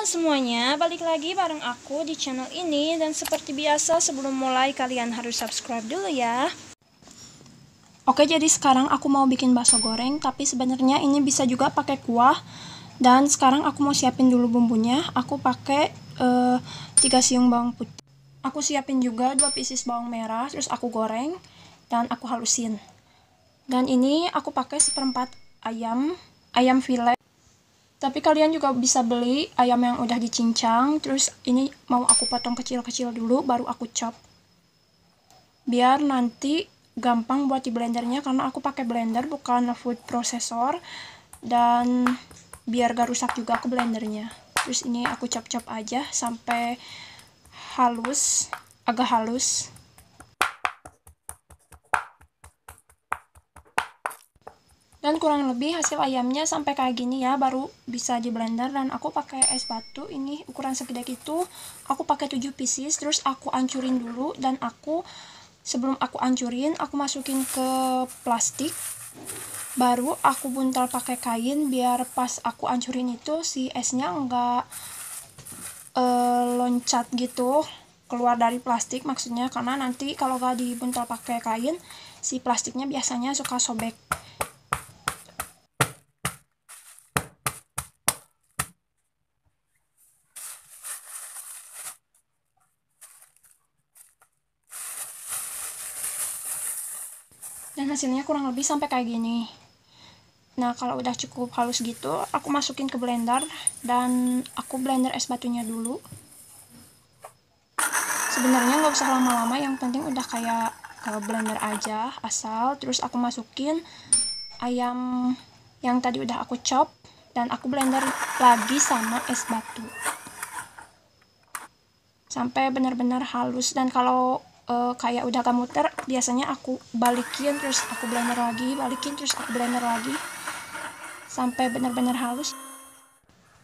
semuanya, balik lagi bareng aku di channel ini. Dan seperti biasa sebelum mulai kalian harus subscribe dulu ya. Oke, jadi sekarang aku mau bikin bakso goreng, tapi sebenarnya ini bisa juga pakai kuah. Dan sekarang aku mau siapin dulu bumbunya. Aku pakai 3 siung bawang putih. Aku siapin juga 2 pieces bawang merah, terus aku goreng dan aku halusin. Dan ini aku pakai seperempat ayam fillet. Tapi kalian juga bisa beli ayam yang udah dicincang. Terus ini mau aku potong kecil-kecil dulu, baru aku chop. Biar nanti gampang buat di blendernya, karena aku pakai blender bukan food processor. Dan biar gak rusak juga aku blendernya. Terus ini aku chop-chop aja sampai halus, agak halus. Dan kurang lebih hasil ayamnya sampai kayak gini ya, baru bisa di blender. Dan aku pakai es batu, ini ukuran segede itu. Aku pakai 7 pieces, terus aku ancurin dulu. Dan sebelum aku ancurin, aku masukin ke plastik. Baru aku buntal pakai kain, biar pas aku ancurin itu si esnya enggak loncat gitu keluar dari plastik, maksudnya. Karena nanti kalau gak dibuntal pakai kain, si plastiknya biasanya suka sobek. Dan hasilnya kurang lebih sampai kayak gini. Nah, kalau udah cukup halus gitu, aku masukin ke blender. Dan aku blender es batunya dulu. Sebenarnya nggak usah lama-lama, yang penting udah kayak ke blender aja, asal. Terus aku masukin ayam yang tadi udah aku chop. Dan aku blender lagi sama es batu sampai benar-benar halus. Dan kalau kayak udah gak muter, biasanya aku balikin terus aku blender lagi, balikin terus aku blender lagi sampai benar-benar halus.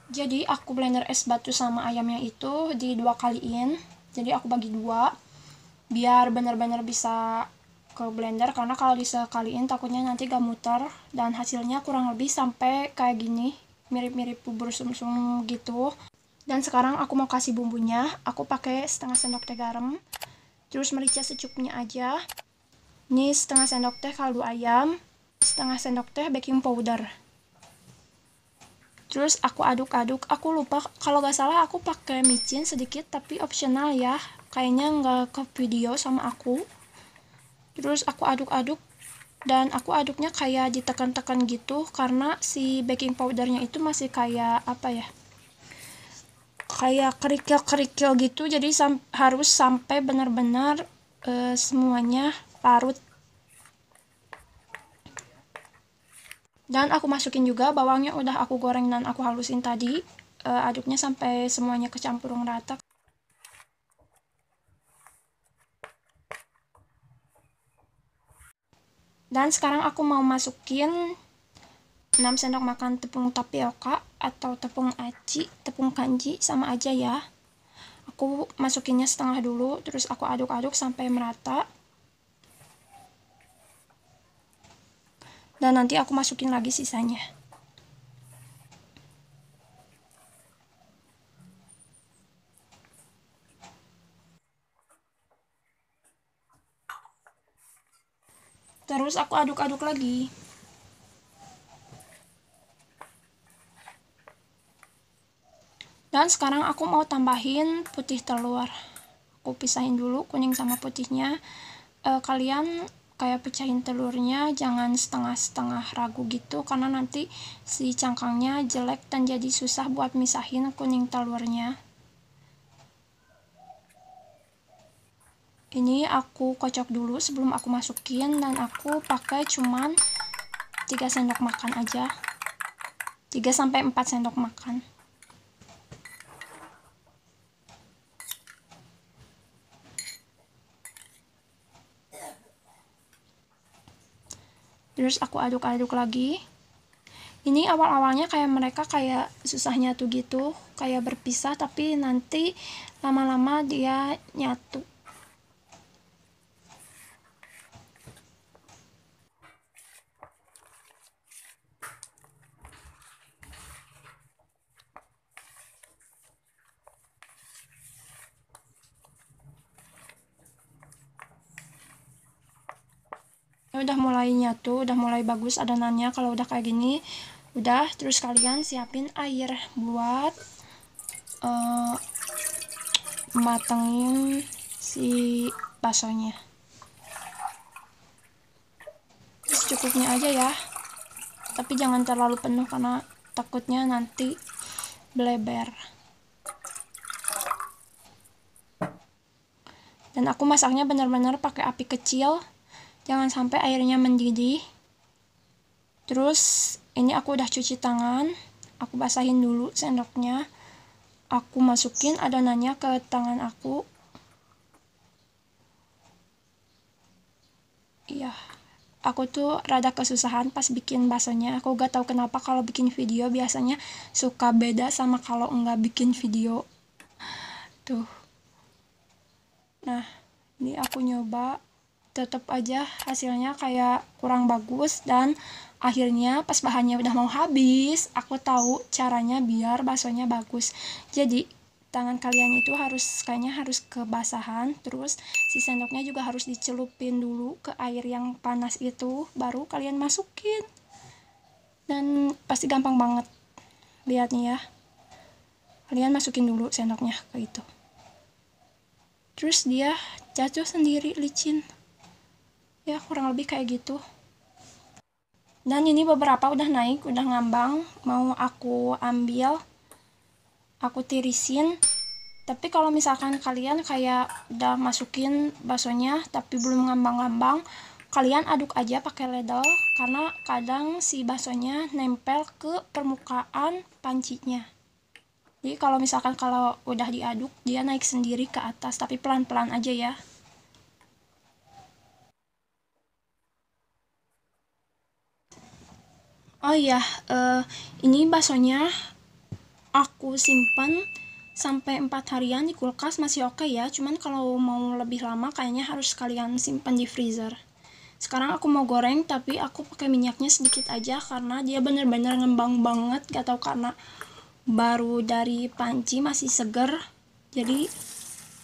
Jadi aku blender es batu sama ayamnya itu di 2 kaliin. Jadi aku bagi 2 biar benar-benar bisa ke blender, karena kalau disekaliin takutnya nanti gak muter. Dan hasilnya kurang lebih sampai kayak gini, mirip-mirip bubur sumsum gitu. Dan sekarang aku mau kasih bumbunya. Aku pakai setengah sendok teh garam, terus merica secukupnya aja. Ini setengah sendok teh kaldu ayam, setengah sendok teh baking powder. Terus aku aduk-aduk. Aku lupa, kalau gak salah aku pakai micin sedikit, tapi optional ya. Kayaknya nggak ke video sama aku. Terus aku aduk-aduk. Dan aku aduknya kayak ditekan-tekan gitu, karena si baking powdernya itu masih kayak apa ya, kayak kerikil-kerikil gitu. Jadi harus sampai benar-benar semuanya larut. Dan aku masukin juga bawangnya udah aku goreng dan aku halusin tadi. Aduknya sampai semuanya kecampur rata. Dan sekarang aku mau masukin 6 sendok makan tepung tapioka atau tepung aci, tepung kanji, sama aja ya. Aku masukinnya setengah dulu, terus aku aduk-aduk sampai merata. Dan nanti aku masukin lagi sisanya. Terus aku aduk-aduk lagi. Dan sekarang aku mau tambahin putih telur. Aku pisahin dulu kuning sama putihnya. Kalian kayak pecahin telurnya, jangan setengah-setengah ragu gitu, karena nanti si cangkangnya jelek dan jadi susah buat misahin kuning telurnya. Ini aku kocok dulu sebelum aku masukin, dan aku pakai cuman 3 sendok makan aja. 3-4 sendok makan. Terus aku aduk-aduk lagi. Ini awal-awalnya kayak mereka kayak susah nyatu gitu, kayak berpisah, tapi nanti lama-lama dia nyatu. Udah mulai nyatu, udah mulai bagus adonannya. Kalau udah kayak gini, udah. Terus kalian siapin air buat matengin si baksonya. Secukupnya aja ya, tapi jangan terlalu penuh karena takutnya nanti bleber. Dan aku masaknya benar-benar pakai api kecil, jangan sampai airnya mendidih. Terus ini aku udah cuci tangan, aku basahin dulu sendoknya, aku masukin adonannya ke tangan aku. Iya, aku tuh rada kesusahan pas bikin baksonya. Aku gak tahu kenapa kalau bikin video biasanya suka beda sama kalau nggak bikin video. Tuh. Nah, ini aku nyoba, tetap aja hasilnya kayak kurang bagus, dan akhirnya pas bahannya udah mau habis, aku tahu caranya biar baksonya bagus. Jadi, tangan kalian itu kayaknya harus kebasahan, terus si sendoknya juga harus dicelupin dulu ke air yang panas itu, baru kalian masukin. Dan pasti gampang banget. Lihat nih ya. Kalian masukin dulu sendoknya ke itu. Terus dia jatuh sendiri, licin. Ya, kurang lebih kayak gitu. Dan ini beberapa udah naik, udah ngambang. Mau aku ambil, aku tirisin. Tapi kalau misalkan kalian kayak udah masukin baksonya tapi belum ngambang-ngambang, kalian aduk aja pakai ladle, karena kadang si baksonya nempel ke permukaan pancinya. Jadi kalau misalkan kalau udah diaduk, dia naik sendiri ke atas, tapi pelan-pelan aja ya. Oh iya, ini baksonya aku simpen sampai 4 harian di kulkas, masih oke ya. Cuman kalau mau lebih lama kayaknya harus kalian simpan di freezer. Sekarang aku mau goreng, tapi aku pakai minyaknya sedikit aja karena dia bener-bener ngembang banget. Gak tau karena baru dari panci masih seger, jadi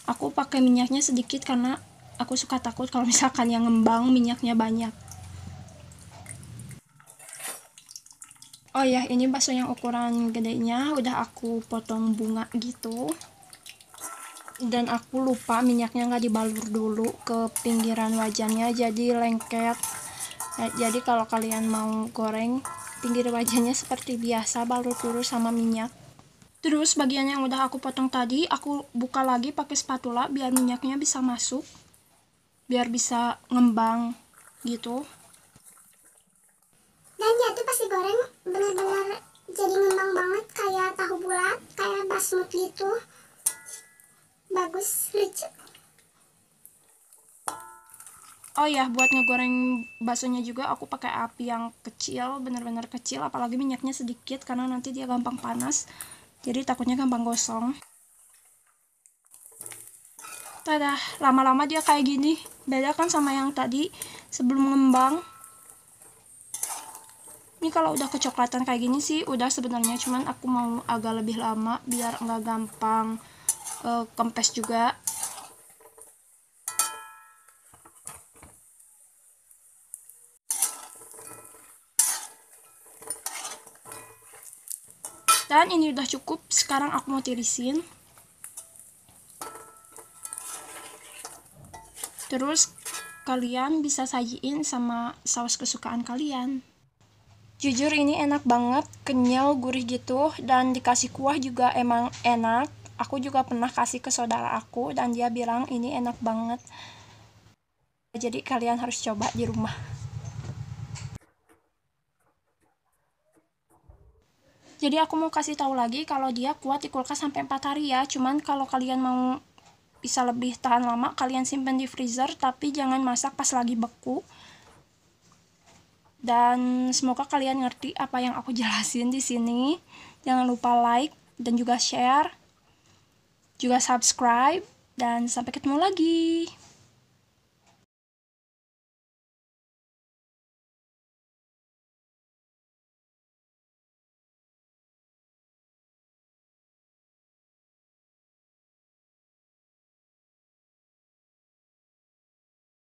aku pakai minyaknya sedikit karena aku suka takut kalau misalkan yang ngembang minyaknya banyak. Oh ya, ini bakso yang ukuran gedenya udah aku potong bunga gitu, dan aku lupa minyaknya nggak dibalur dulu ke pinggiran wajannya, jadi lengket. Nah, jadi kalau kalian mau goreng, pinggir wajannya seperti biasa balur dulu sama minyak. Terus bagian yang udah aku potong tadi, aku buka lagi pakai spatula biar minyaknya bisa masuk, biar bisa ngembang gitu. Dan dia tuh pas digoreng benar-benar jadi ngembang banget, kayak tahu bulat, kayak basmut gitu. Bagus, lucu. Oh ya, buat ngegoreng baksonya juga aku pakai api yang kecil, bener-bener kecil, apalagi minyaknya sedikit karena nanti dia gampang panas. Jadi takutnya gampang gosong. Tada, lama-lama dia kayak gini. Beda kan sama yang tadi sebelum ngembang. Ini kalau udah kecoklatan kayak gini sih udah sebenarnya, cuman aku mau agak lebih lama biar nggak gampang kempes juga. Dan ini udah cukup, sekarang aku mau tirisin. Terus kalian bisa sajiin sama saus kesukaan kalian. Jujur ini enak banget, kenyal, gurih gitu, dan dikasih kuah juga emang enak. Aku juga pernah kasih ke saudara aku dan dia bilang ini enak banget. Jadi kalian harus coba di rumah. Jadi aku mau kasih tahu lagi kalau dia kuat di kulkas sampai 4 hari ya. Cuman kalau kalian mau bisa lebih tahan lama, kalian simpan di freezer, tapi jangan masak pas lagi beku. Dan semoga kalian ngerti apa yang aku jelasin di sini. Jangan lupa like dan juga share, juga subscribe, dan sampai ketemu lagi.